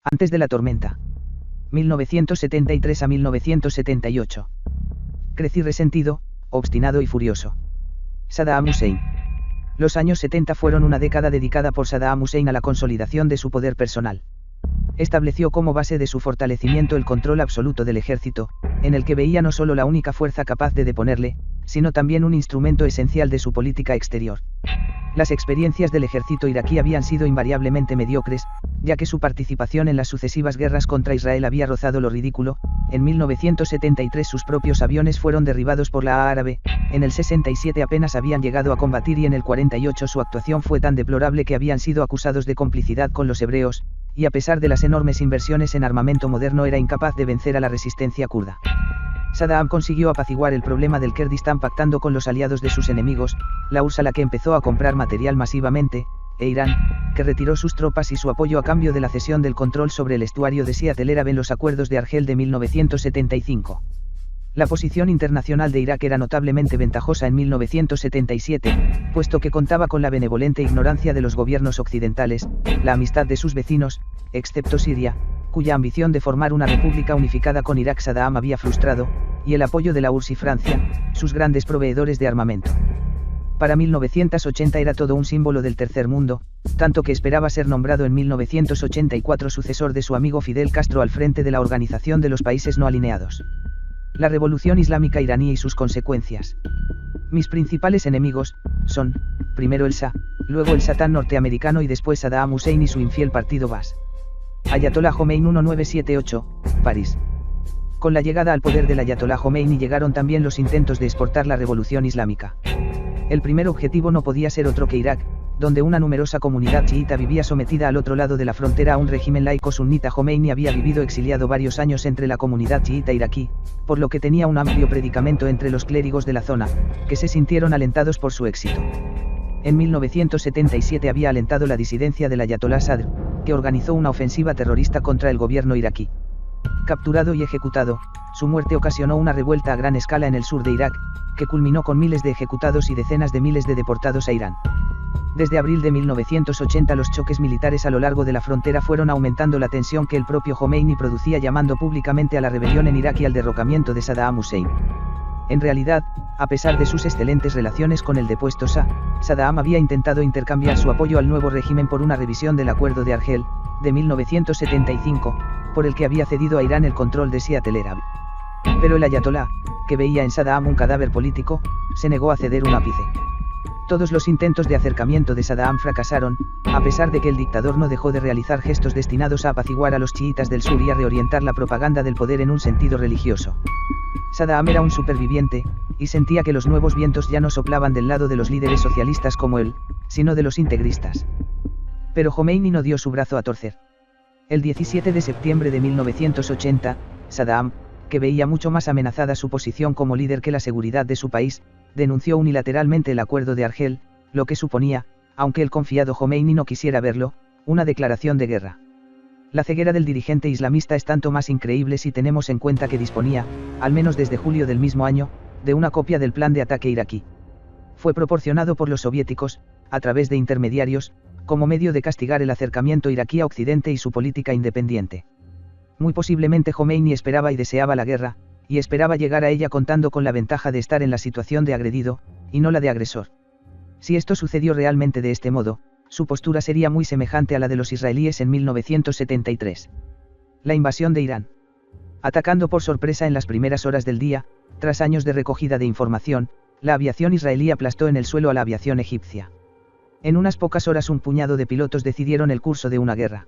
Antes de la tormenta. 1973 a 1978. Crecí resentido, obstinado y furioso. Saddam Hussein. Los años 70 fueron una década dedicada por Saddam Hussein a la consolidación de su poder personal. Estableció como base de su fortalecimiento el control absoluto del ejército, en el que veía no solo la única fuerza capaz de deponerle, sino también un instrumento esencial de su política exterior. Las experiencias del ejército iraquí habían sido invariablemente mediocres, ya que su participación en las sucesivas guerras contra Israel había rozado lo ridículo. En 1973 sus propios aviones fueron derribados por la árabe, en el 67 apenas habían llegado a combatir y en el 48 su actuación fue tan deplorable que habían sido acusados de complicidad con los hebreos, y a pesar de las enormes inversiones en armamento moderno era incapaz de vencer a la resistencia kurda. Saddam consiguió apaciguar el problema del Kurdistán pactando con los aliados de sus enemigos, la URSS, la que empezó a comprar material masivamente, e Irán, que retiró sus tropas y su apoyo a cambio de la cesión del control sobre el estuario de Siat el-Arab en los acuerdos de Argel de 1975. La posición internacional de Irak era notablemente ventajosa en 1977, puesto que contaba con la benevolente ignorancia de los gobiernos occidentales, la amistad de sus vecinos, excepto Siria, cuya ambición de formar una república unificada con Irak Saddam había frustrado, y el apoyo de la URSS y Francia, sus grandes proveedores de armamento. Para 1980 era todo un símbolo del tercer mundo, tanto que esperaba ser nombrado en 1984 sucesor de su amigo Fidel Castro al frente de la Organización de los Países No Alineados. La Revolución Islámica iraní y sus consecuencias. Mis principales enemigos son, primero el Shah, luego el Satán norteamericano y después Saddam Hussein y su infiel partido Baas. Ayatollah Khomeini 1978, París. Con la llegada al poder del Ayatollah Khomeini llegaron también los intentos de exportar la revolución islámica. El primer objetivo no podía ser otro que Irak, donde una numerosa comunidad chiita vivía sometida al otro lado de la frontera a un régimen laico sunita. Khomeini había vivido exiliado varios años entre la comunidad chiita iraquí, por lo que tenía un amplio predicamento entre los clérigos de la zona, que se sintieron alentados por su éxito. En 1977 había alentado la disidencia del Ayatollah Sadr, que organizó una ofensiva terrorista contra el gobierno iraquí. Capturado y ejecutado, su muerte ocasionó una revuelta a gran escala en el sur de Irak, que culminó con miles de ejecutados y decenas de miles de deportados a Irán. Desde abril de 1980 los choques militares a lo largo de la frontera fueron aumentando la tensión que el propio Khomeini producía, llamando públicamente a la rebelión en Irak y al derrocamiento de Saddam Hussein. En realidad, a pesar de sus excelentes relaciones con el depuesto Shah, Saddam había intentado intercambiar su apoyo al nuevo régimen por una revisión del Acuerdo de Argel, de 1975, por el que había cedido a Irán el control de Siat el-Arab. Pero el Ayatollah, que veía en Saddam un cadáver político, se negó a ceder un ápice. Todos los intentos de acercamiento de Saddam fracasaron, a pesar de que el dictador no dejó de realizar gestos destinados a apaciguar a los chiitas del sur y a reorientar la propaganda del poder en un sentido religioso. Saddam era un superviviente, y sentía que los nuevos vientos ya no soplaban del lado de los líderes socialistas como él, sino de los integristas. Pero Khomeini no dio su brazo a torcer. El 17 de septiembre de 1980, Saddam, que veía mucho más amenazada su posición como líder que la seguridad de su país, denunció unilateralmente el Acuerdo de Argel, lo que suponía, aunque el confiado Khomeini no quisiera verlo, una declaración de guerra. La ceguera del dirigente islamista es tanto más increíble si tenemos en cuenta que disponía, al menos desde julio del mismo año, de una copia del plan de ataque iraquí. Fue proporcionado por los soviéticos, a través de intermediarios, como medio de castigar el acercamiento iraquí a Occidente y su política independiente. Muy posiblemente Khomeini esperaba y deseaba la guerra, y esperaba llegar a ella contando con la ventaja de estar en la situación de agredido, y no la de agresor. Si esto sucedió realmente de este modo, su postura sería muy semejante a la de los israelíes en 1973. La invasión de Irán. Atacando por sorpresa en las primeras horas del día, tras años de recogida de información, la aviación israelí aplastó en el suelo a la aviación egipcia. En unas pocas horas un puñado de pilotos decidieron el curso de una guerra.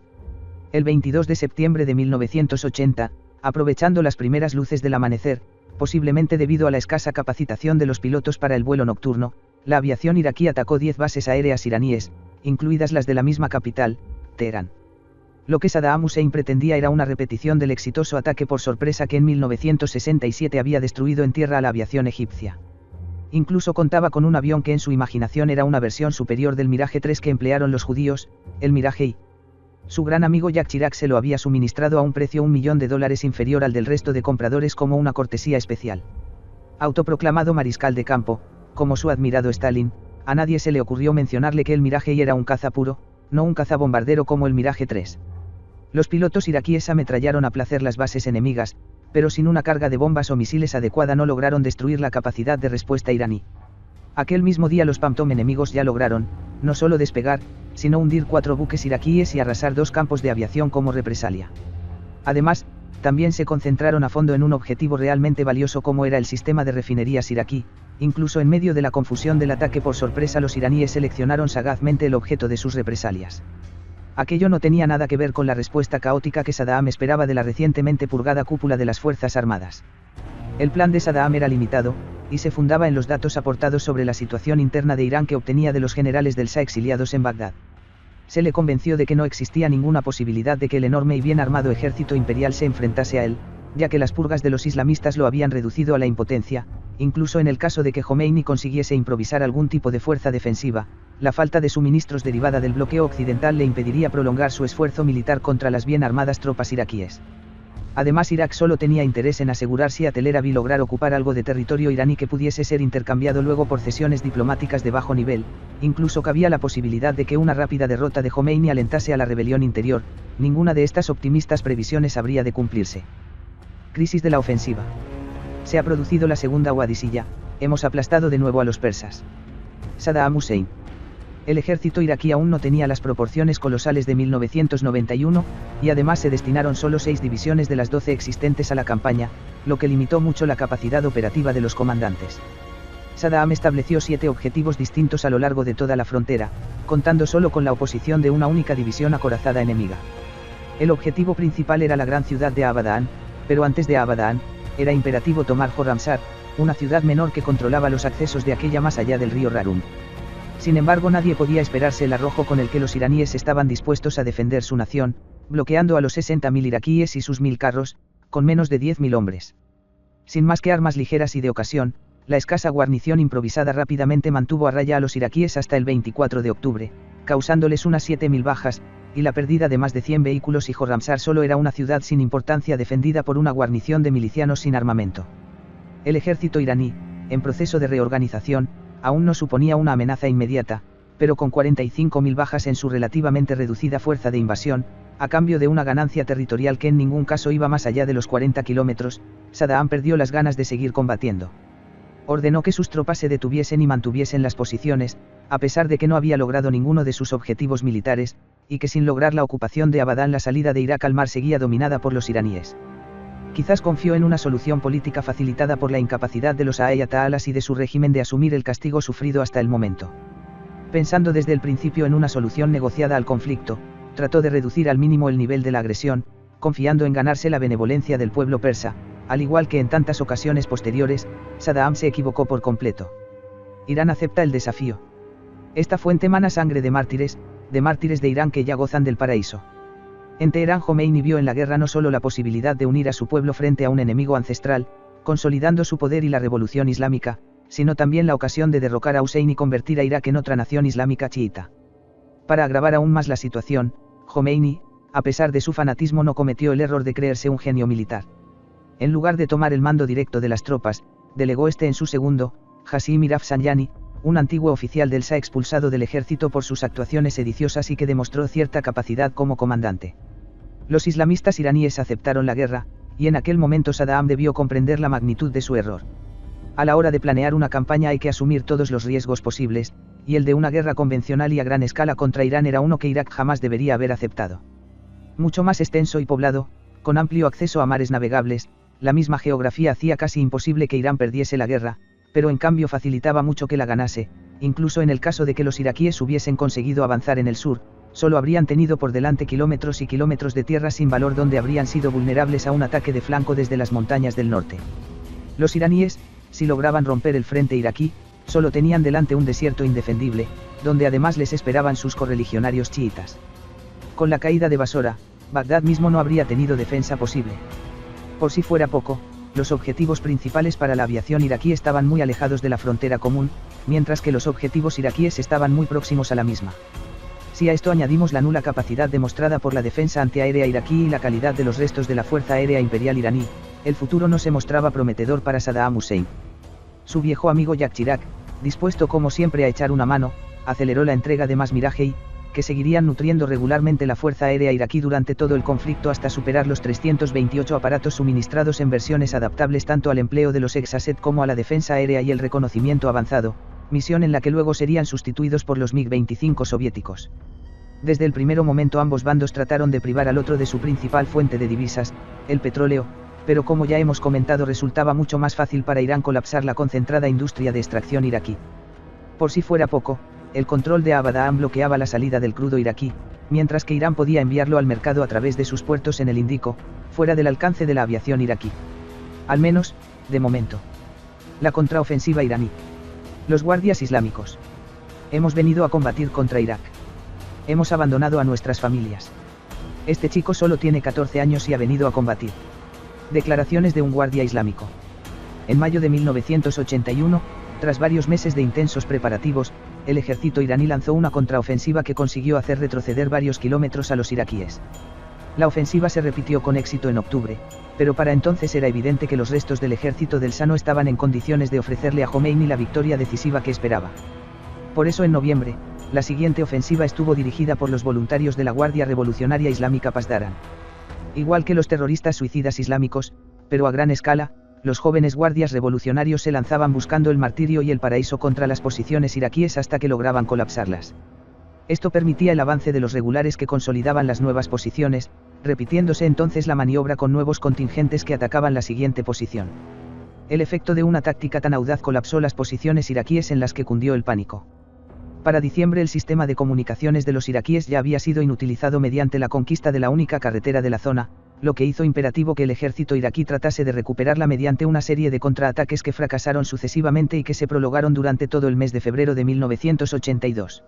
El 22 de septiembre de 1980, aprovechando las primeras luces del amanecer, posiblemente debido a la escasa capacitación de los pilotos para el vuelo nocturno, la aviación iraquí atacó 10 bases aéreas iraníes, incluidas las de la misma capital, Teherán. Lo que Saddam Hussein pretendía era una repetición del exitoso ataque por sorpresa que en 1967 había destruido en tierra a la aviación egipcia. Incluso contaba con un avión que en su imaginación era una versión superior del Mirage 3 que emplearon los judíos, el Mirage I. Su gran amigo Jack Chirac se lo había suministrado a un precio $1 millón inferior al del resto de compradores como una cortesía especial. Autoproclamado mariscal de campo, como su admirado Stalin, a nadie se le ocurrió mencionarle que el Mirage I era un caza puro, no un cazabombardero como el Mirage 3. Los pilotos iraquíes ametrallaron a placer las bases enemigas, pero sin una carga de bombas o misiles adecuada no lograron destruir la capacidad de respuesta iraní. Aquel mismo día los Phantom enemigos ya lograron, no solo despegar, sino hundir 4 buques iraquíes y arrasar 2 campos de aviación como represalia. Además, también se concentraron a fondo en un objetivo realmente valioso como era el sistema de refinerías iraquí. Incluso en medio de la confusión del ataque por sorpresa los iraníes seleccionaron sagazmente el objeto de sus represalias. Aquello no tenía nada que ver con la respuesta caótica que Saddam esperaba de la recientemente purgada cúpula de las Fuerzas Armadas. El plan de Saddam era limitado, y se fundaba en los datos aportados sobre la situación interna de Irán que obtenía de los generales del Shah exiliados en Bagdad. Se le convenció de que no existía ninguna posibilidad de que el enorme y bien armado ejército imperial se enfrentase a él, ya que las purgas de los islamistas lo habían reducido a la impotencia. Incluso en el caso de que Jomeini consiguiese improvisar algún tipo de fuerza defensiva, la falta de suministros derivada del bloqueo occidental le impediría prolongar su esfuerzo militar contra las bien armadas tropas iraquíes. Además, Irak solo tenía interés en asegurarse a Tel Aviv y lograr ocupar algo de territorio iraní que pudiese ser intercambiado luego por cesiones diplomáticas de bajo nivel. Incluso cabía la posibilidad de que una rápida derrota de Jomeini alentase a la rebelión interior. Ninguna de estas optimistas previsiones habría de cumplirse. Crisis de la ofensiva. Se ha producido la segunda Wadisilla, hemos aplastado de nuevo a los persas. Saddam Hussein. El ejército iraquí aún no tenía las proporciones colosales de 1991, y además se destinaron solo 6 divisiones de las 12 existentes a la campaña, lo que limitó mucho la capacidad operativa de los comandantes. Saddam estableció 7 objetivos distintos a lo largo de toda la frontera, contando solo con la oposición de una única división acorazada enemiga. El objetivo principal era la gran ciudad de Abadan, pero antes de Abadan, era imperativo tomar Khorramshahr, una ciudad menor que controlaba los accesos de aquella más allá del río Rarum. Sin embargo, nadie podía esperarse el arrojo con el que los iraníes estaban dispuestos a defender su nación, bloqueando a los 60.000 iraquíes y sus 1.000 carros, con menos de 10.000 hombres. Sin más que armas ligeras y de ocasión, la escasa guarnición improvisada rápidamente mantuvo a raya a los iraquíes hasta el 24 de octubre, causándoles unas 7.000 bajas, y la pérdida de más de 100 vehículos y Khorramshahr solo era una ciudad sin importancia defendida por una guarnición de milicianos sin armamento. El ejército iraní, en proceso de reorganización, aún no suponía una amenaza inmediata, pero con 45.000 bajas en su relativamente reducida fuerza de invasión, a cambio de una ganancia territorial que en ningún caso iba más allá de los 40 kilómetros, Saddam perdió las ganas de seguir combatiendo. Ordenó que sus tropas se detuviesen y mantuviesen las posiciones, a pesar de que no había logrado ninguno de sus objetivos militares, y que sin lograr la ocupación de Abadan la salida de Irak al mar seguía dominada por los iraníes. Quizás confió en una solución política facilitada por la incapacidad de los ayatollahs y de su régimen de asumir el castigo sufrido hasta el momento. Pensando desde el principio en una solución negociada al conflicto, trató de reducir al mínimo el nivel de la agresión, confiando en ganarse la benevolencia del pueblo persa. Al igual que en tantas ocasiones posteriores, Saddam se equivocó por completo. Irán acepta el desafío. Esta fuente mana sangre de mártires de Irán que ya gozan del paraíso. En Teherán, Jomeini vio en la guerra no solo la posibilidad de unir a su pueblo frente a un enemigo ancestral, consolidando su poder y la revolución islámica, sino también la ocasión de derrocar a Hussein y convertir a Irak en otra nación islámica chiita. Para agravar aún más la situación, Jomeini, a pesar de su fanatismo, no cometió el error de creerse un genio militar. En lugar de tomar el mando directo de las tropas, delegó en su segundo, Hasim Rafsanjani, un antiguo oficial del Shah expulsado del ejército por sus actuaciones sediciosas y que demostró cierta capacidad como comandante. Los islamistas iraníes aceptaron la guerra, y en aquel momento Saddam debió comprender la magnitud de su error. A la hora de planear una campaña hay que asumir todos los riesgos posibles, y el de una guerra convencional y a gran escala contra Irán era uno que Irak jamás debería haber aceptado. Mucho más extenso y poblado, con amplio acceso a mares navegables, la misma geografía hacía casi imposible que Irán perdiese la guerra, pero en cambio facilitaba mucho que la ganase. Incluso en el caso de que los iraquíes hubiesen conseguido avanzar en el sur, solo habrían tenido por delante kilómetros y kilómetros de tierra sin valor donde habrían sido vulnerables a un ataque de flanco desde las montañas del norte. Los iraníes, si lograban romper el frente iraquí, solo tenían delante un desierto indefendible, donde además les esperaban sus correligionarios chiitas. Con la caída de Basora, Bagdad mismo no habría tenido defensa posible. Por si fuera poco, los objetivos principales para la aviación iraquí estaban muy alejados de la frontera común, mientras que los objetivos iraquíes estaban muy próximos a la misma. Si a esto añadimos la nula capacidad demostrada por la defensa antiaérea iraquí y la calidad de los restos de la Fuerza Aérea Imperial iraní, el futuro no se mostraba prometedor para Saddam Hussein. Su viejo amigo Jack Chirac, dispuesto como siempre a echar una mano, aceleró la entrega de más Mirage y, que seguirían nutriendo regularmente la Fuerza Aérea iraquí durante todo el conflicto hasta superar los 328 aparatos suministrados en versiones adaptables tanto al empleo de los Exocet como a la defensa aérea y el reconocimiento avanzado, misión en la que luego serían sustituidos por los MiG-25 soviéticos. Desde el primer momento ambos bandos trataron de privar al otro de su principal fuente de divisas, el petróleo, pero como ya hemos comentado resultaba mucho más fácil para Irán colapsar la concentrada industria de extracción iraquí. Por si fuera poco, el control de Abadan bloqueaba la salida del crudo iraquí, mientras que Irán podía enviarlo al mercado a través de sus puertos en el Índico, fuera del alcance de la aviación iraquí. Al menos, de momento. La contraofensiva iraní. Los guardias islámicos. Hemos venido a combatir contra Irak. Hemos abandonado a nuestras familias. Este chico solo tiene 14 años y ha venido a combatir. Declaraciones de un guardia islámico. En mayo de 1981, tras varios meses de intensos preparativos, el ejército iraní lanzó una contraofensiva que consiguió hacer retroceder varios kilómetros a los iraquíes. La ofensiva se repitió con éxito en octubre, pero para entonces era evidente que los restos del ejército del Shah no estaban en condiciones de ofrecerle a Jomeini la victoria decisiva que esperaba. Por eso en noviembre, la siguiente ofensiva estuvo dirigida por los voluntarios de la Guardia Revolucionaria Islámica Pasdaran. Igual que los terroristas suicidas islámicos, pero a gran escala, los jóvenes guardias revolucionarios se lanzaban buscando el martirio y el paraíso contra las posiciones iraquíes hasta que lograban colapsarlas. Esto permitía el avance de los regulares que consolidaban las nuevas posiciones, repitiéndose entonces la maniobra con nuevos contingentes que atacaban la siguiente posición. El efecto de una táctica tan audaz colapsó las posiciones iraquíes en las que cundió el pánico. Para diciembre el sistema de comunicaciones de los iraquíes ya había sido inutilizado mediante la conquista de la única carretera de la zona, lo que hizo imperativo que el ejército iraquí tratase de recuperarla mediante una serie de contraataques que fracasaron sucesivamente y que se prolongaron durante todo el mes de febrero de 1982.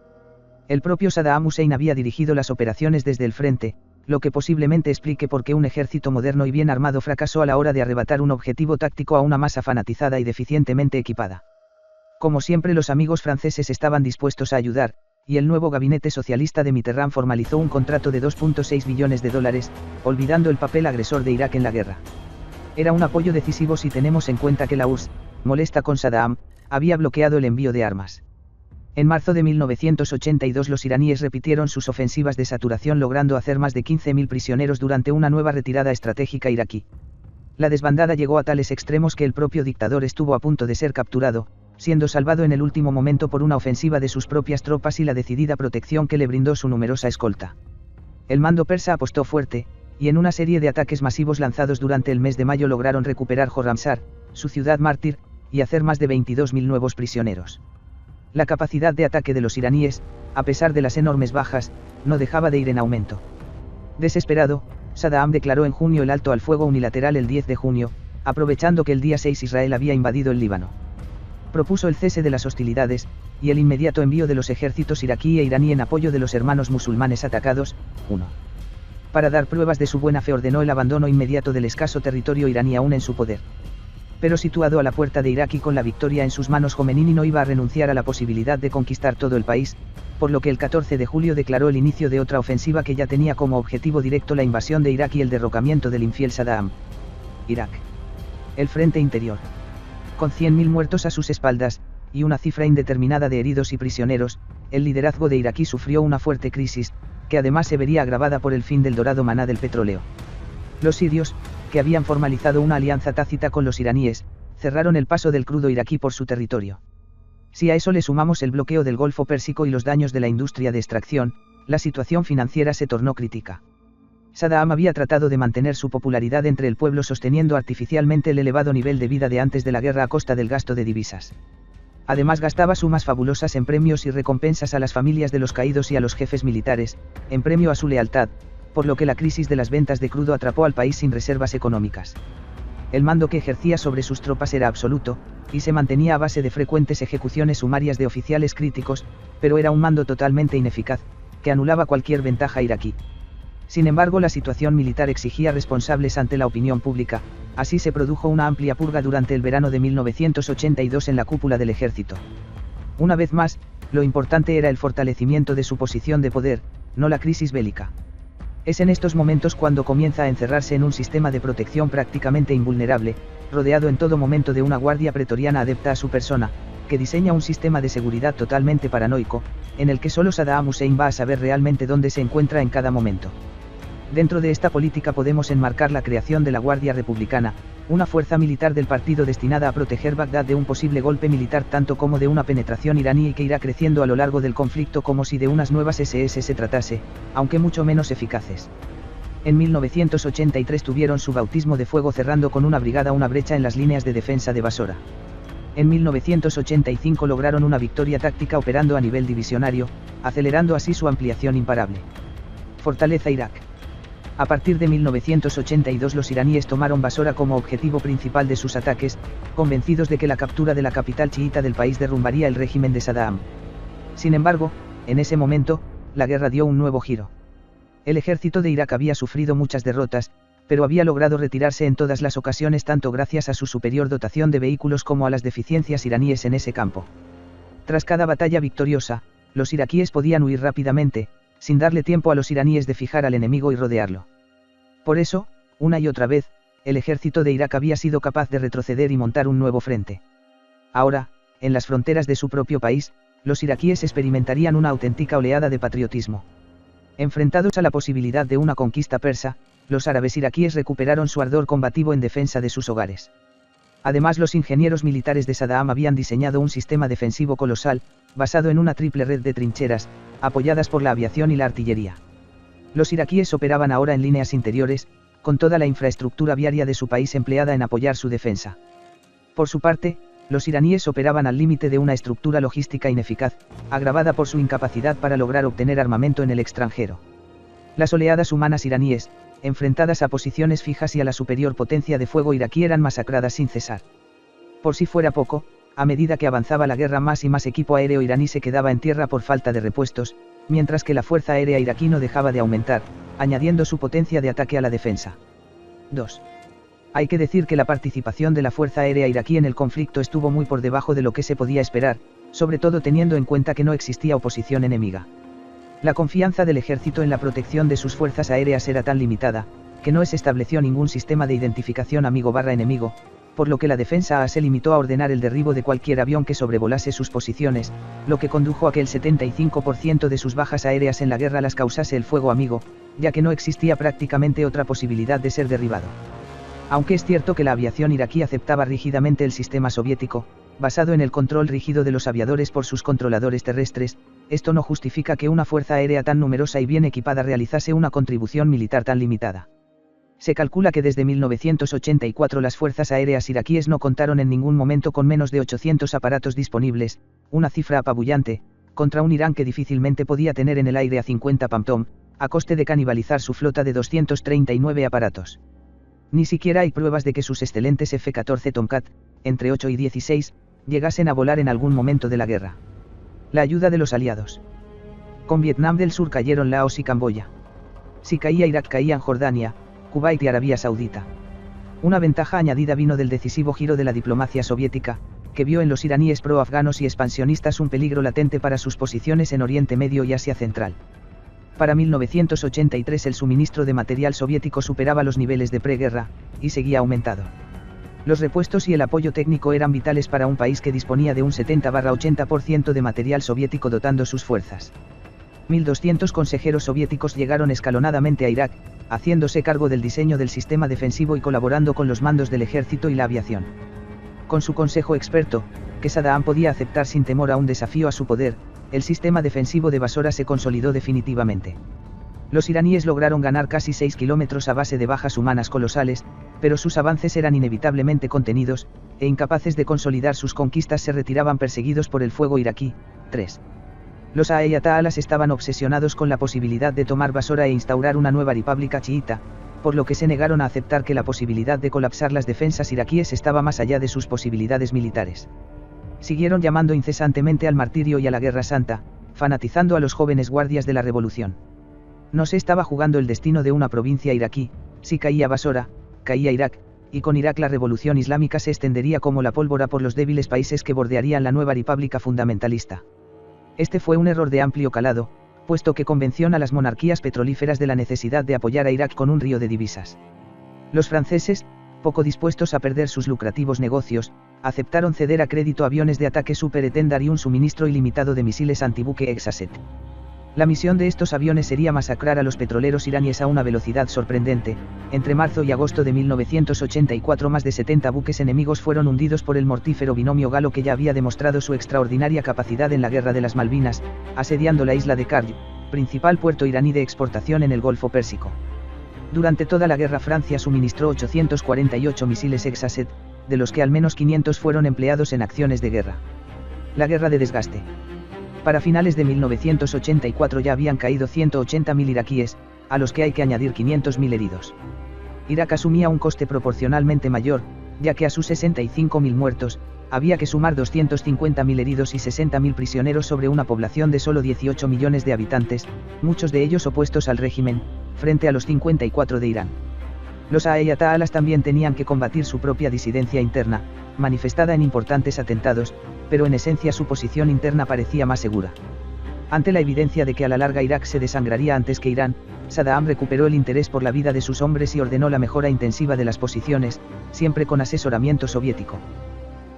El propio Saddam Hussein había dirigido las operaciones desde el frente, lo que posiblemente explique por qué un ejército moderno y bien armado fracasó a la hora de arrebatar un objetivo táctico a una masa fanatizada y deficientemente equipada. Como siempre los amigos franceses estaban dispuestos a ayudar, y el nuevo gabinete socialista de Mitterrand formalizó un contrato de $2.6 billones, olvidando el papel agresor de Irak en la guerra. Era un apoyo decisivo si tenemos en cuenta que la URSS, molesta con Saddam, había bloqueado el envío de armas. En marzo de 1982 los iraníes repitieron sus ofensivas de saturación logrando hacer más de 15.000 prisioneros durante una nueva retirada estratégica iraquí. La desbandada llegó a tales extremos que el propio dictador estuvo a punto de ser capturado, siendo salvado en el último momento por una ofensiva de sus propias tropas y la decidida protección que le brindó su numerosa escolta. El mando persa apostó fuerte, y en una serie de ataques masivos lanzados durante el mes de mayo lograron recuperar Khorramshahr, su ciudad mártir, y hacer más de 22.000 nuevos prisioneros. La capacidad de ataque de los iraníes, a pesar de las enormes bajas, no dejaba de ir en aumento. Desesperado, Saddam declaró en junio el alto al fuego unilateral el 10 de junio, aprovechando que el día 6 Israel había invadido el Líbano. Propuso el cese de las hostilidades, y el inmediato envío de los ejércitos iraquí e iraní en apoyo de los hermanos musulmanes atacados. 1. Para dar pruebas de su buena fe ordenó el abandono inmediato del escaso territorio iraní aún en su poder. Pero situado a la puerta de Irak y con la victoria en sus manos, Jomeini no iba a renunciar a la posibilidad de conquistar todo el país, por lo que el 14 de julio declaró el inicio de otra ofensiva que ya tenía como objetivo directo la invasión de Irak y el derrocamiento del infiel Saddam. Irak. El frente interior. Con 100.000 muertos a sus espaldas, y una cifra indeterminada de heridos y prisioneros, el liderazgo de iraquí sufrió una fuerte crisis, que además se vería agravada por el fin del dorado maná del petróleo. Los sirios, que habían formalizado una alianza tácita con los iraníes, cerraron el paso del crudo iraquí por su territorio. Si a eso le sumamos el bloqueo del Golfo Pérsico y los daños de la industria de extracción, la situación financiera se tornó crítica. Saddam había tratado de mantener su popularidad entre el pueblo sosteniendo artificialmente el elevado nivel de vida de antes de la guerra a costa del gasto de divisas. Además gastaba sumas fabulosas en premios y recompensas a las familias de los caídos y a los jefes militares, en premio a su lealtad, por lo que la crisis de las ventas de crudo atrapó al país sin reservas económicas. El mando que ejercía sobre sus tropas era absoluto, y se mantenía a base de frecuentes ejecuciones sumarias de oficiales críticos, pero era un mando totalmente ineficaz, que anulaba cualquier ventaja iraquí. Sin embargo, la situación militar exigía responsables ante la opinión pública, así se produjo una amplia purga durante el verano de 1982 en la cúpula del ejército. Una vez más, lo importante era el fortalecimiento de su posición de poder, no la crisis bélica. Es en estos momentos cuando comienza a encerrarse en un sistema de protección prácticamente invulnerable, rodeado en todo momento de una guardia pretoriana adepta a su persona, que diseña un sistema de seguridad totalmente paranoico, en el que solo Saddam Hussein va a saber realmente dónde se encuentra en cada momento. Dentro de esta política podemos enmarcar la creación de la Guardia Republicana, una fuerza militar del partido destinada a proteger Bagdad de un posible golpe militar tanto como de una penetración iraní y que irá creciendo a lo largo del conflicto como si de unas nuevas SS se tratase, aunque mucho menos eficaces. En 1983 tuvieron su bautismo de fuego cerrando con una brigada una brecha en las líneas de defensa de Basora. En 1985 lograron una victoria táctica operando a nivel divisionario, acelerando así su ampliación imparable. Fortaleza Irak. A partir de 1982 los iraníes tomaron Basora como objetivo principal de sus ataques, convencidos de que la captura de la capital chiita del país derrumbaría el régimen de Saddam. Sin embargo, en ese momento, la guerra dio un nuevo giro. El ejército de Irak había sufrido muchas derrotas, pero había logrado retirarse en todas las ocasiones tanto gracias a su superior dotación de vehículos como a las deficiencias iraníes en ese campo. Tras cada batalla victoriosa, los iraquíes podían huir rápidamente, sin darle tiempo a los iraníes de fijar al enemigo y rodearlo. Por eso, una y otra vez, el ejército de Irak había sido capaz de retroceder y montar un nuevo frente. Ahora, en las fronteras de su propio país, los iraquíes experimentarían una auténtica oleada de patriotismo. Enfrentados a la posibilidad de una conquista persa, los árabes iraquíes recuperaron su ardor combativo en defensa de sus hogares. Además, los ingenieros militares de Saddam habían diseñado un sistema defensivo colosal, basado en una triple red de trincheras, apoyadas por la aviación y la artillería. Los iraquíes operaban ahora en líneas interiores, con toda la infraestructura viaria de su país empleada en apoyar su defensa. Por su parte, los iraníes operaban al límite de una estructura logística ineficaz, agravada por su incapacidad para lograr obtener armamento en el extranjero. Las oleadas humanas iraníes, enfrentadas a posiciones fijas y a la superior potencia de fuego iraquí eran masacradas sin cesar. Por si fuera poco, a medida que avanzaba la guerra más y más equipo aéreo iraní se quedaba en tierra por falta de repuestos, mientras que la fuerza aérea iraquí no dejaba de aumentar, añadiendo su potencia de ataque a la defensa. 2. Hay que decir que la participación de la fuerza aérea iraquí en el conflicto estuvo muy por debajo de lo que se podía esperar, sobre todo teniendo en cuenta que no existía oposición enemiga. La confianza del ejército en la protección de sus fuerzas aéreas era tan limitada, que no se estableció ningún sistema de identificación amigo/enemigo, por lo que la defensa A se limitó a ordenar el derribo de cualquier avión que sobrevolase sus posiciones, lo que condujo a que el 75% de sus bajas aéreas en la guerra las causase el fuego amigo, ya que no existía prácticamente otra posibilidad de ser derribado. Aunque es cierto que la aviación iraquí aceptaba rígidamente el sistema soviético, basado en el control rígido de los aviadores por sus controladores terrestres, esto no justifica que una fuerza aérea tan numerosa y bien equipada realizase una contribución militar tan limitada. Se calcula que desde 1984 las fuerzas aéreas iraquíes no contaron en ningún momento con menos de 800 aparatos disponibles, una cifra apabullante, contra un Irán que difícilmente podía tener en el aire a 50 PAMTOM, a coste de canibalizar su flota de 239 aparatos. Ni siquiera hay pruebas de que sus excelentes F-14 Tomcat, entre 8 y 16, llegasen a volar en algún momento de la guerra. La ayuda de los aliados. Con Vietnam del Sur cayeron Laos y Camboya. Si caía Irak caían Jordania, Kuwait y Arabia Saudita. Una ventaja añadida vino del decisivo giro de la diplomacia soviética, que vio en los iraníes pro-afganos y expansionistas un peligro latente para sus posiciones en Oriente Medio y Asia Central. Para 1983 el suministro de material soviético superaba los niveles de preguerra, y seguía aumentado. Los repuestos y el apoyo técnico eran vitales para un país que disponía de un 70-80% de material soviético dotando sus fuerzas. 1.200 consejeros soviéticos llegaron escalonadamente a Irak, haciéndose cargo del diseño del sistema defensivo y colaborando con los mandos del ejército y la aviación. Con su consejo experto, que Saddam podía aceptar sin temor a un desafío a su poder, el sistema defensivo de Basora se consolidó definitivamente. Los iraníes lograron ganar casi 6 kilómetros a base de bajas humanas colosales, pero sus avances eran inevitablemente contenidos, e incapaces de consolidar sus conquistas se retiraban perseguidos por el fuego iraquí. 3. Los ayatollahs estaban obsesionados con la posibilidad de tomar Basora e instaurar una nueva república chiita, por lo que se negaron a aceptar que la posibilidad de colapsar las defensas iraquíes estaba más allá de sus posibilidades militares. Siguieron llamando incesantemente al martirio y a la Guerra Santa, fanatizando a los jóvenes guardias de la revolución. No se estaba jugando el destino de una provincia iraquí, si caía Basora, caía Irak, y con Irak la revolución islámica se extendería como la pólvora por los débiles países que bordearían la nueva república fundamentalista. Este fue un error de amplio calado, puesto que convenció a las monarquías petrolíferas de la necesidad de apoyar a Irak con un río de divisas. Los franceses, poco dispuestos a perder sus lucrativos negocios, aceptaron ceder a crédito aviones de ataque Super Etendard y un suministro ilimitado de misiles antibuque Exocet. La misión de estos aviones sería masacrar a los petroleros iraníes a una velocidad sorprendente. Entre marzo y agosto de 1984 más de 70 buques enemigos fueron hundidos por el mortífero binomio galo que ya había demostrado su extraordinaria capacidad en la Guerra de las Malvinas, asediando la isla de Karj, principal puerto iraní de exportación en el Golfo Pérsico. Durante toda la guerra Francia suministró 848 misiles Exocet, de los que al menos 500 fueron empleados en acciones de guerra. La guerra de desgaste. Para finales de 1984 ya habían caído 180.000 iraquíes, a los que hay que añadir 500.000 heridos. Irak asumía un coste proporcionalmente mayor, ya que a sus 65.000 muertos, había que sumar 250.000 heridos y 60.000 prisioneros sobre una población de solo 18 millones de habitantes, muchos de ellos opuestos al régimen, frente a los 54 de Irán. Los ayatollahs también tenían que combatir su propia disidencia interna, manifestada en importantes atentados, pero en esencia su posición interna parecía más segura. Ante la evidencia de que a la larga Irak se desangraría antes que Irán, Saddam recuperó el interés por la vida de sus hombres y ordenó la mejora intensiva de las posiciones, siempre con asesoramiento soviético.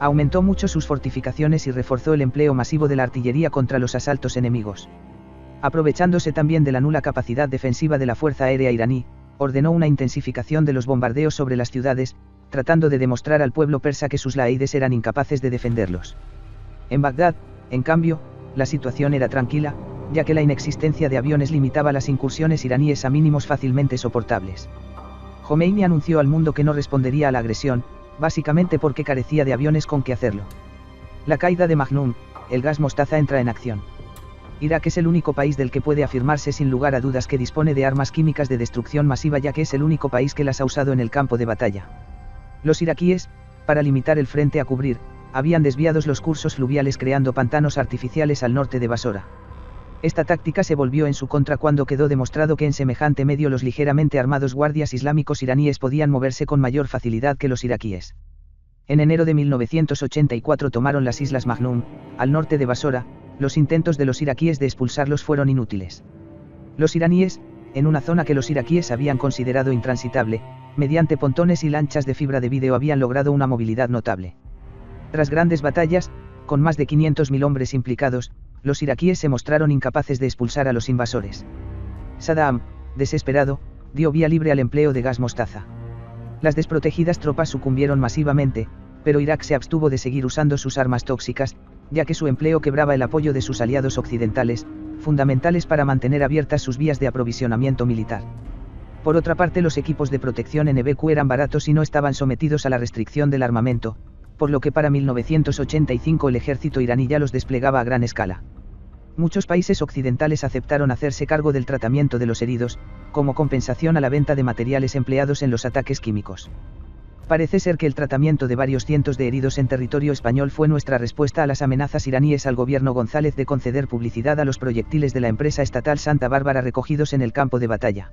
Aumentó mucho sus fortificaciones y reforzó el empleo masivo de la artillería contra los asaltos enemigos. Aprovechándose también de la nula capacidad defensiva de la Fuerza Aérea iraní, ordenó una intensificación de los bombardeos sobre las ciudades, tratando de demostrar al pueblo persa que sus laídes eran incapaces de defenderlos. En Bagdad, en cambio, la situación era tranquila, ya que la inexistencia de aviones limitaba las incursiones iraníes a mínimos fácilmente soportables. Jomeini anunció al mundo que no respondería a la agresión, básicamente porque carecía de aviones con que hacerlo. La caída de Magnum, el gas mostaza entra en acción. Irak es el único país del que puede afirmarse sin lugar a dudas que dispone de armas químicas de destrucción masiva, ya que es el único país que las ha usado en el campo de batalla. Los iraquíes, para limitar el frente a cubrir, habían desviado los cursos fluviales creando pantanos artificiales al norte de Basora. Esta táctica se volvió en su contra cuando quedó demostrado que en semejante medio los ligeramente armados guardias islámicos iraníes podían moverse con mayor facilidad que los iraquíes. En enero de 1984 tomaron las islas Magnum, al norte de Basora. Los intentos de los iraquíes de expulsarlos fueron inútiles. Los iraníes, en una zona que los iraquíes habían considerado intransitable, mediante pontones y lanchas de fibra de vídeo habían logrado una movilidad notable. Tras grandes batallas, con más de 500.000 hombres implicados, los iraquíes se mostraron incapaces de expulsar a los invasores. Saddam, desesperado, dio vía libre al empleo de gas mostaza. Las desprotegidas tropas sucumbieron masivamente, pero Irak se abstuvo de seguir usando sus armas tóxicas, ya que su empleo quebraba el apoyo de sus aliados occidentales, fundamentales para mantener abiertas sus vías de aprovisionamiento militar. Por otra parte, los equipos de protección NBQ eran baratos y no estaban sometidos a la restricción del armamento, por lo que para 1985 el ejército iraní ya los desplegaba a gran escala. Muchos países occidentales aceptaron hacerse cargo del tratamiento de los heridos, como compensación a la venta de materiales empleados en los ataques químicos. Parece ser que el tratamiento de varios cientos de heridos en territorio español fue nuestra respuesta a las amenazas iraníes al gobierno González de conceder publicidad a los proyectiles de la empresa estatal Santa Bárbara recogidos en el campo de batalla.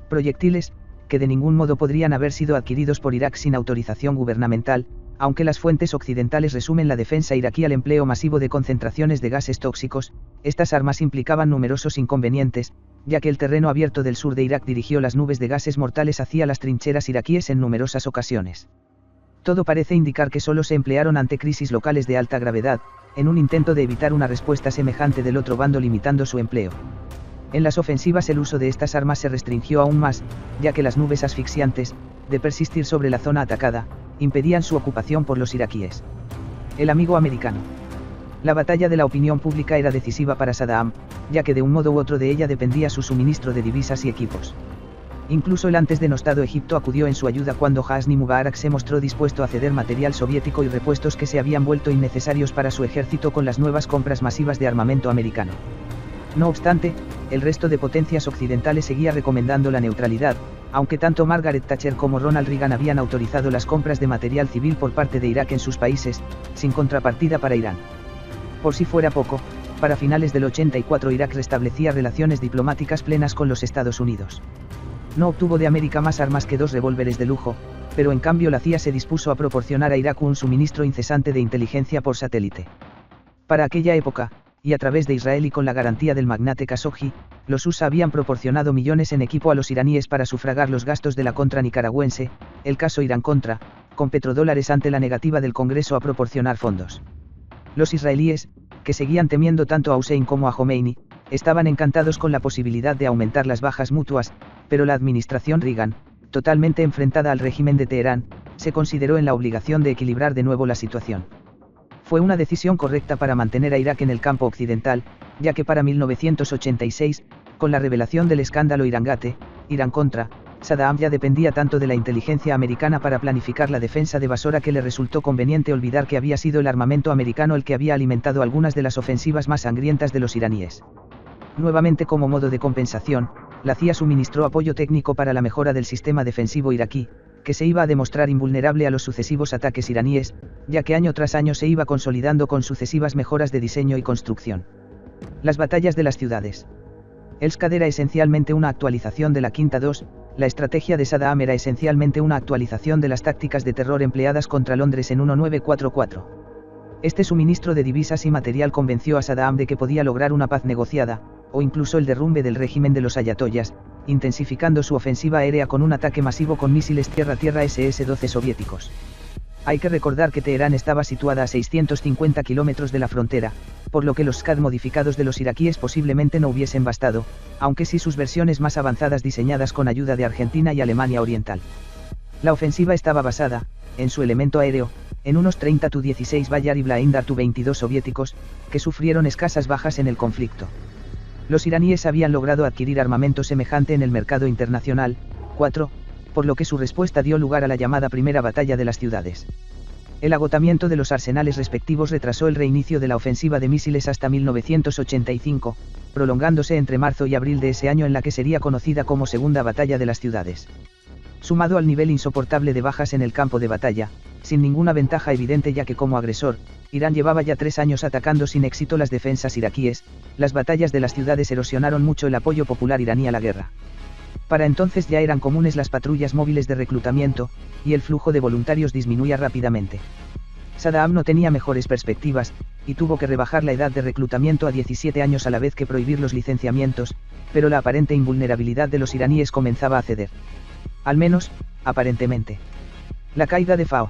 Proyectiles, que de ningún modo podrían haber sido adquiridos por Irak sin autorización gubernamental, aunque las fuentes occidentales resumen la defensa iraquí al empleo masivo de concentraciones de gases tóxicos. Estas armas implicaban numerosos inconvenientes, ya que el terreno abierto del sur de Irak dirigió las nubes de gases mortales hacia las trincheras iraquíes en numerosas ocasiones. Todo parece indicar que solo se emplearon ante crisis locales de alta gravedad, en un intento de evitar una respuesta semejante del otro bando limitando su empleo. En las ofensivas el uso de estas armas se restringió aún más, ya que las nubes asfixiantes, de persistir sobre la zona atacada, impedían su ocupación por los iraquíes. El amigo americano. La batalla de la opinión pública era decisiva para Saddam, ya que de un modo u otro de ella dependía su suministro de divisas y equipos. Incluso el antes denostado Egipto acudió en su ayuda cuando Hosni Mubarak se mostró dispuesto a ceder material soviético y repuestos que se habían vuelto innecesarios para su ejército con las nuevas compras masivas de armamento americano. No obstante, el resto de potencias occidentales seguía recomendando la neutralidad, aunque tanto Margaret Thatcher como Ronald Reagan habían autorizado las compras de material civil por parte de Irak en sus países, sin contrapartida para Irán. Por si fuera poco, para finales del 84 Irak restablecía relaciones diplomáticas plenas con los Estados Unidos. No obtuvo de América más armas que 2 revólveres de lujo, pero en cambio la CIA se dispuso a proporcionar a Irak un suministro incesante de inteligencia por satélite. Para aquella época, y a través de Israel y con la garantía del magnate Khashoggi, los USA habían proporcionado millones en equipo a los iraníes para sufragar los gastos de la contra nicaragüense, el caso Irán-Contra, con petrodólares ante la negativa del Congreso a proporcionar fondos. Los israelíes, que seguían temiendo tanto a Hussein como a Jomeini, estaban encantados con la posibilidad de aumentar las bajas mutuas, pero la administración Reagan, totalmente enfrentada al régimen de Teherán, se consideró en la obligación de equilibrar de nuevo la situación. Fue una decisión correcta para mantener a Irak en el campo occidental, ya que para 1986, con la revelación del escándalo Irangate, Irán-Contra, Saddam ya dependía tanto de la inteligencia americana para planificar la defensa de Basora que le resultó conveniente olvidar que había sido el armamento americano el que había alimentado algunas de las ofensivas más sangrientas de los iraníes. Nuevamente como modo de compensación, la CIA suministró apoyo técnico para la mejora del sistema defensivo iraquí, que se iba a demostrar invulnerable a los sucesivos ataques iraníes, ya que año tras año se iba consolidando con sucesivas mejoras de diseño y construcción. Las batallas de las ciudades. El Scad era esencialmente una actualización de la Quinta II, la estrategia de Saddam era esencialmente una actualización de las tácticas de terror empleadas contra Londres en 1944. Este suministro de divisas y material convenció a Saddam de que podía lograr una paz negociada, o incluso el derrumbe del régimen de los ayatollas, intensificando su ofensiva aérea con un ataque masivo con misiles tierra-tierra SS-12 soviéticos. Hay que recordar que Teherán estaba situada a 650 kilómetros de la frontera, por lo que los Scad modificados de los iraquíes posiblemente no hubiesen bastado, aunque sí sus versiones más avanzadas diseñadas con ayuda de Argentina y Alemania Oriental. La ofensiva estaba basada, en su elemento aéreo, en unos 30 Tu-16 Bayar y Blindar Tu-22 soviéticos, que sufrieron escasas bajas en el conflicto. Los iraníes habían logrado adquirir armamento semejante en el mercado internacional, 4, por lo que su respuesta dio lugar a la llamada Primera Batalla de las Ciudades. El agotamiento de los arsenales respectivos retrasó el reinicio de la ofensiva de misiles hasta 1985, prolongándose entre marzo y abril de ese año en la que sería conocida como Segunda Batalla de las Ciudades. Sumado al nivel insoportable de bajas en el campo de batalla, sin ninguna ventaja evidente ya que como agresor, Irán llevaba ya 3 años atacando sin éxito las defensas iraquíes, las batallas de las ciudades erosionaron mucho el apoyo popular iraní a la guerra. Para entonces ya eran comunes las patrullas móviles de reclutamiento, y el flujo de voluntarios disminuía rápidamente. Saddam no tenía mejores perspectivas, y tuvo que rebajar la edad de reclutamiento a 17 años a la vez que prohibir los licenciamientos, pero la aparente invulnerabilidad de los iraníes comenzaba a ceder. Al menos, aparentemente. La caída de FAO.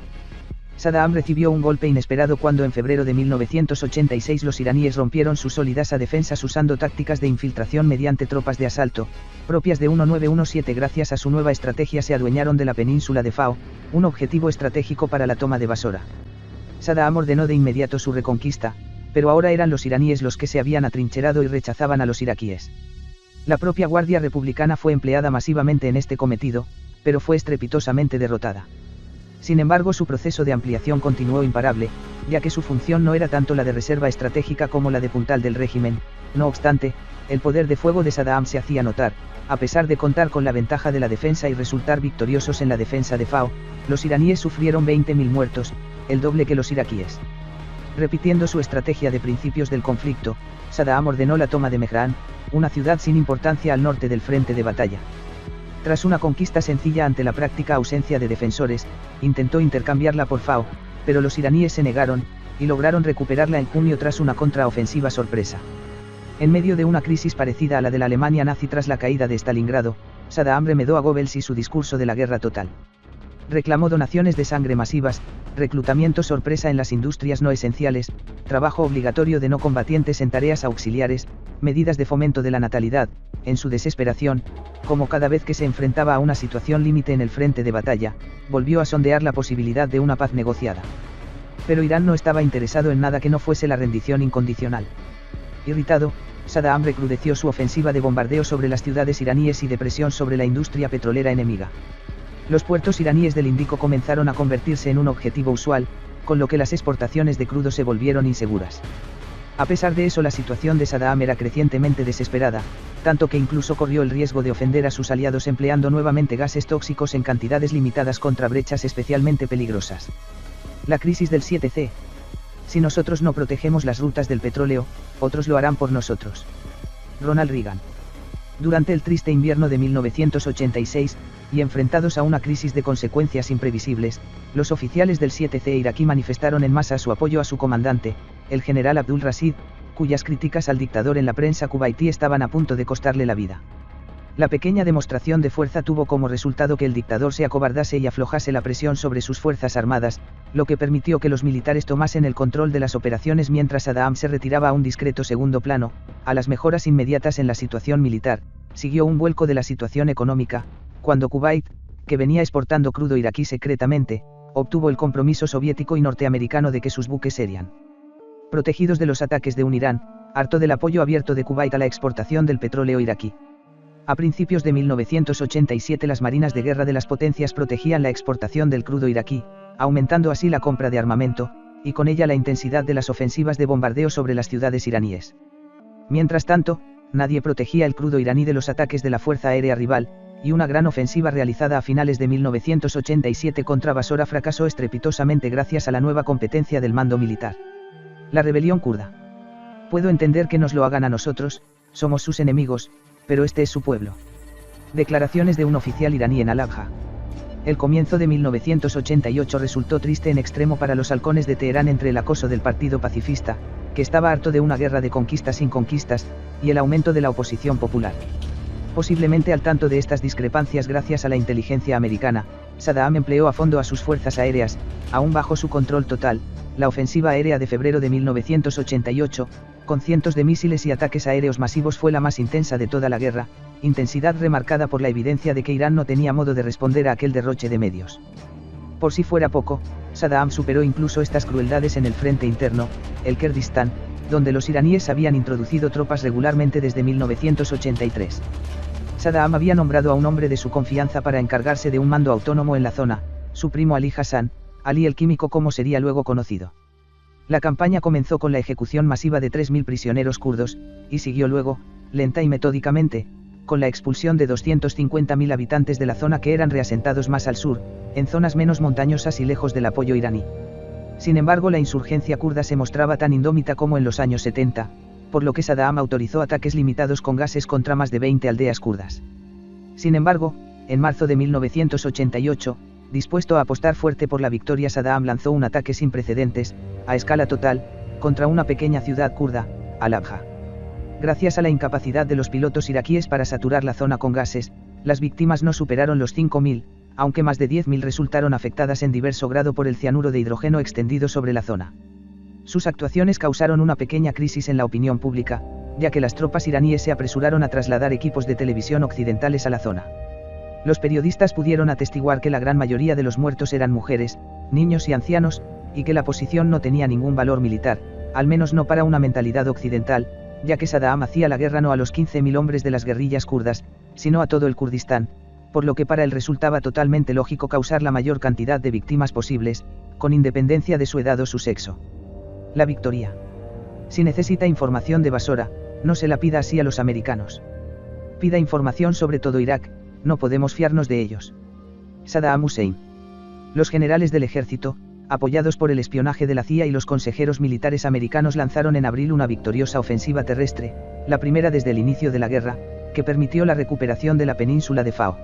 Saddam recibió un golpe inesperado cuando en febrero de 1986 los iraníes rompieron sus sólidas defensas usando tácticas de infiltración mediante tropas de asalto, propias de 1917. Gracias a su nueva estrategia se adueñaron de la península de FAO, un objetivo estratégico para la toma de Basora. Saddam ordenó de inmediato su reconquista, pero ahora eran los iraníes los que se habían atrincherado y rechazaban a los iraquíes. La propia Guardia Republicana fue empleada masivamente en este cometido, pero fue estrepitosamente derrotada. Sin embargo, su proceso de ampliación continuó imparable, ya que su función no era tanto la de reserva estratégica como la de puntal del régimen. No obstante, el poder de fuego de Saddam se hacía notar, a pesar de contar con la ventaja de la defensa y resultar victoriosos en la defensa de FAO, los iraníes sufrieron 20.000 muertos, el doble que los iraquíes. Repitiendo su estrategia de principios del conflicto, Saddam ordenó la toma de Mehran, una ciudad sin importancia al norte del frente de batalla. Tras una conquista sencilla ante la práctica ausencia de defensores, intentó intercambiarla por FAO, pero los iraníes se negaron, y lograron recuperarla en junio tras una contraofensiva sorpresa. En medio de una crisis parecida a la de la Alemania nazi tras la caída de Stalingrado, Saddam remedó a Goebbels y su discurso de la guerra total. Reclamó donaciones de sangre masivas, reclutamiento sorpresa en las industrias no esenciales, trabajo obligatorio de no combatientes en tareas auxiliares, medidas de fomento de la natalidad. En su desesperación, como cada vez que se enfrentaba a una situación límite en el frente de batalla, volvió a sondear la posibilidad de una paz negociada. Pero Irán no estaba interesado en nada que no fuese la rendición incondicional. Irritado, Saddam recrudeció su ofensiva de bombardeo sobre las ciudades iraníes y de presión sobre la industria petrolera enemiga. Los puertos iraníes del Índico comenzaron a convertirse en un objetivo usual, con lo que las exportaciones de crudo se volvieron inseguras. A pesar de eso, la situación de Saddam era crecientemente desesperada, tanto que incluso corrió el riesgo de ofender a sus aliados empleando nuevamente gases tóxicos en cantidades limitadas contra brechas especialmente peligrosas. La crisis del 7C. Si nosotros no protegemos las rutas del petróleo, otros lo harán por nosotros. Ronald Reagan. Durante el triste invierno de 1986, y enfrentados a una crisis de consecuencias imprevisibles, los oficiales del 7C iraquí manifestaron en masa su apoyo a su comandante, el general Abdul Rashid, cuyas críticas al dictador en la prensa kuwaití estaban a punto de costarle la vida. La pequeña demostración de fuerza tuvo como resultado que el dictador se acobardase y aflojase la presión sobre sus fuerzas armadas, lo que permitió que los militares tomasen el control de las operaciones mientras Saddam se retiraba a un discreto segundo plano. A las mejoras inmediatas en la situación militar, siguió un vuelco de la situación económica, cuando Kuwait, que venía exportando crudo iraquí secretamente, obtuvo el compromiso soviético y norteamericano de que sus buques serían protegidos de los ataques de un Irán, harto del apoyo abierto de Kuwait a la exportación del petróleo iraquí. A principios de 1987 las marinas de guerra de las potencias protegían la exportación del crudo iraquí, aumentando así la compra de armamento, y con ella la intensidad de las ofensivas de bombardeo sobre las ciudades iraníes. Mientras tanto, nadie protegía el crudo iraní de los ataques de la fuerza aérea rival, y una gran ofensiva realizada a finales de 1987 contra Basora fracasó estrepitosamente gracias a la nueva competencia del mando militar. La rebelión kurda. Puedo entender que nos lo hagan a nosotros, somos sus enemigos, pero este es su pueblo. Declaraciones de un oficial iraní en Al-Abha. El comienzo de 1988 resultó triste en extremo para los halcones de Teherán entre el acoso del partido pacifista, que estaba harto de una guerra de conquistas sin conquistas, y el aumento de la oposición popular. Posiblemente al tanto de estas discrepancias gracias a la inteligencia americana, Saddam empleó a fondo a sus fuerzas aéreas, aún bajo su control total. La ofensiva aérea de febrero de 1988, con cientos de misiles y ataques aéreos masivos fue la más intensa de toda la guerra, intensidad remarcada por la evidencia de que Irán no tenía modo de responder a aquel derroche de medios. Por si fuera poco, Saddam superó incluso estas crueldades en el frente interno, el Kurdistán, donde los iraníes habían introducido tropas regularmente desde 1983. Saddam había nombrado a un hombre de su confianza para encargarse de un mando autónomo en la zona, su primo Ali Hassan, Ali el Químico como sería luego conocido. La campaña comenzó con la ejecución masiva de 3.000 prisioneros kurdos, y siguió luego, lenta y metódicamente, con la expulsión de 250.000 habitantes de la zona que eran reasentados más al sur, en zonas menos montañosas y lejos del apoyo iraní. Sin embargo, la insurgencia kurda se mostraba tan indómita como en los años 70, por lo que Saddam autorizó ataques limitados con gases contra más de 20 aldeas kurdas. Sin embargo, en marzo de 1988, dispuesto a apostar fuerte por la victoria, Saddam lanzó un ataque sin precedentes, a escala total, contra una pequeña ciudad kurda, Al-Abha. Gracias a la incapacidad de los pilotos iraquíes para saturar la zona con gases, las víctimas no superaron los 5.000, aunque más de 10.000 resultaron afectadas en diverso grado por el cianuro de hidrógeno extendido sobre la zona. Sus actuaciones causaron una pequeña crisis en la opinión pública, ya que las tropas iraníes se apresuraron a trasladar equipos de televisión occidentales a la zona. Los periodistas pudieron atestiguar que la gran mayoría de los muertos eran mujeres, niños y ancianos, y que la posición no tenía ningún valor militar, al menos no para una mentalidad occidental, ya que Saddam hacía la guerra no a los 15.000 hombres de las guerrillas kurdas, sino a todo el Kurdistán, por lo que para él resultaba totalmente lógico causar la mayor cantidad de víctimas posibles, con independencia de su edad o su sexo. La victoria. Si necesita información de Basora, no se la pida así a los americanos. Pida información sobre todo Irak, no podemos fiarnos de ellos. Saddam Hussein. Los generales del ejército, apoyados por el espionaje de la CIA y los consejeros militares americanos, lanzaron en abril una victoriosa ofensiva terrestre, la primera desde el inicio de la guerra, que permitió la recuperación de la península de Fao.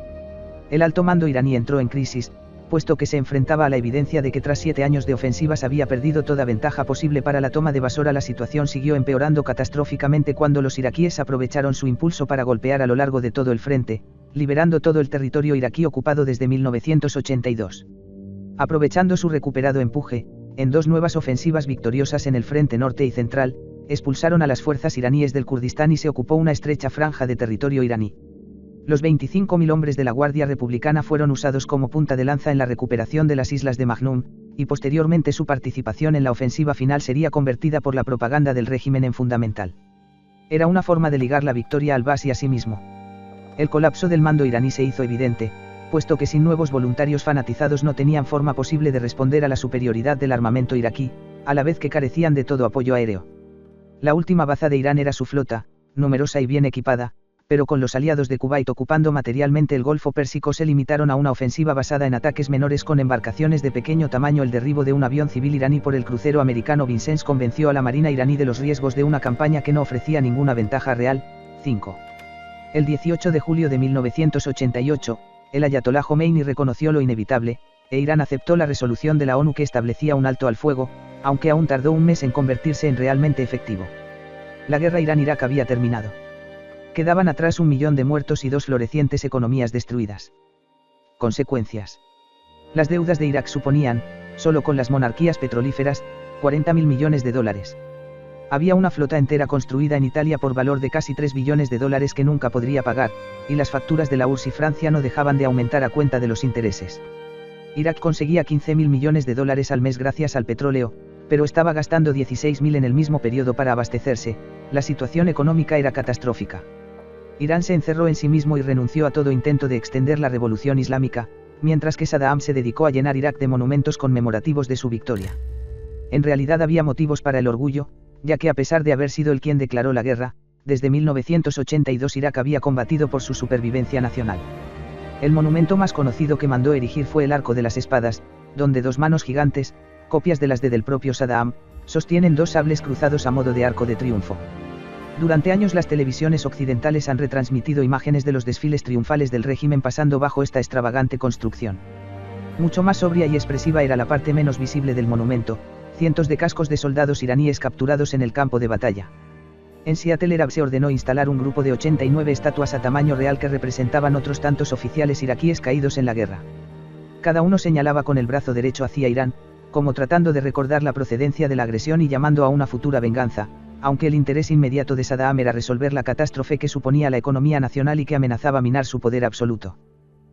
El alto mando iraní entró en crisis, puesto que se enfrentaba a la evidencia de que tras 7 años de ofensivas había perdido toda ventaja posible para la toma de Basora. La situación siguió empeorando catastróficamente cuando los iraquíes aprovecharon su impulso para golpear a lo largo de todo el frente, liberando todo el territorio iraquí ocupado desde 1982. Aprovechando su recuperado empuje, en 2 nuevas ofensivas victoriosas en el frente norte y central, expulsaron a las fuerzas iraníes del Kurdistán y se ocupó una estrecha franja de territorio iraní. Los 25.000 hombres de la Guardia Republicana fueron usados como punta de lanza en la recuperación de las islas de Magnum, y posteriormente su participación en la ofensiva final sería convertida por la propaganda del régimen en fundamental. Era una forma de ligar la victoria al Bas y a sí mismo. El colapso del mando iraní se hizo evidente, puesto que sin nuevos voluntarios fanatizados no tenían forma posible de responder a la superioridad del armamento iraquí, a la vez que carecían de todo apoyo aéreo. La última baza de Irán era su flota, numerosa y bien equipada, pero con los aliados de Kuwait ocupando materialmente el Golfo Pérsico se limitaron a una ofensiva basada en ataques menores con embarcaciones de pequeño tamaño. El derribo de un avión civil iraní por el crucero americano Vincennes convenció a la marina iraní de los riesgos de una campaña que no ofrecía ninguna ventaja real. 5. El 18 de julio de 1988, el ayatolá Jomeini reconoció lo inevitable, e Irán aceptó la resolución de la ONU que establecía un alto al fuego, aunque aún tardó un mes en convertirse en realmente efectivo. La guerra Irán-Irak había terminado. Quedaban atrás 1 millón de muertos y 2 florecientes economías destruidas. Consecuencias. Las deudas de Irak suponían, solo con las monarquías petrolíferas, 40.000 millones de dólares. Había una flota entera construida en Italia por valor de casi 3 billones de dólares que nunca podría pagar, y las facturas de la URSS y Francia no dejaban de aumentar a cuenta de los intereses. Irak conseguía 15.000 millones de dólares al mes gracias al petróleo, pero estaba gastando 16.000 en el mismo periodo para abastecerse. La situación económica era catastrófica. Irán se encerró en sí mismo y renunció a todo intento de extender la revolución islámica, mientras que Saddam se dedicó a llenar Irak de monumentos conmemorativos de su victoria. En realidad había motivos para el orgullo, ya que a pesar de haber sido él quien declaró la guerra, desde 1982 Irak había combatido por su supervivencia nacional. El monumento más conocido que mandó erigir fue el Arco de las Espadas, donde 2 manos gigantes, copias de las del propio Saddam, sostienen 2 sables cruzados a modo de arco de triunfo. Durante años las televisiones occidentales han retransmitido imágenes de los desfiles triunfales del régimen pasando bajo esta extravagante construcción. Mucho más sobria y expresiva era la parte menos visible del monumento, cientos de cascos de soldados iraníes capturados en el campo de batalla. En Seattle se ordenó instalar un grupo de 89 estatuas a tamaño real que representaban otros tantos oficiales iraquíes caídos en la guerra. Cada uno señalaba con el brazo derecho hacia Irán, como tratando de recordar la procedencia de la agresión y llamando a una futura venganza, aunque el interés inmediato de Saddam era resolver la catástrofe que suponía la economía nacional y que amenazaba minar su poder absoluto.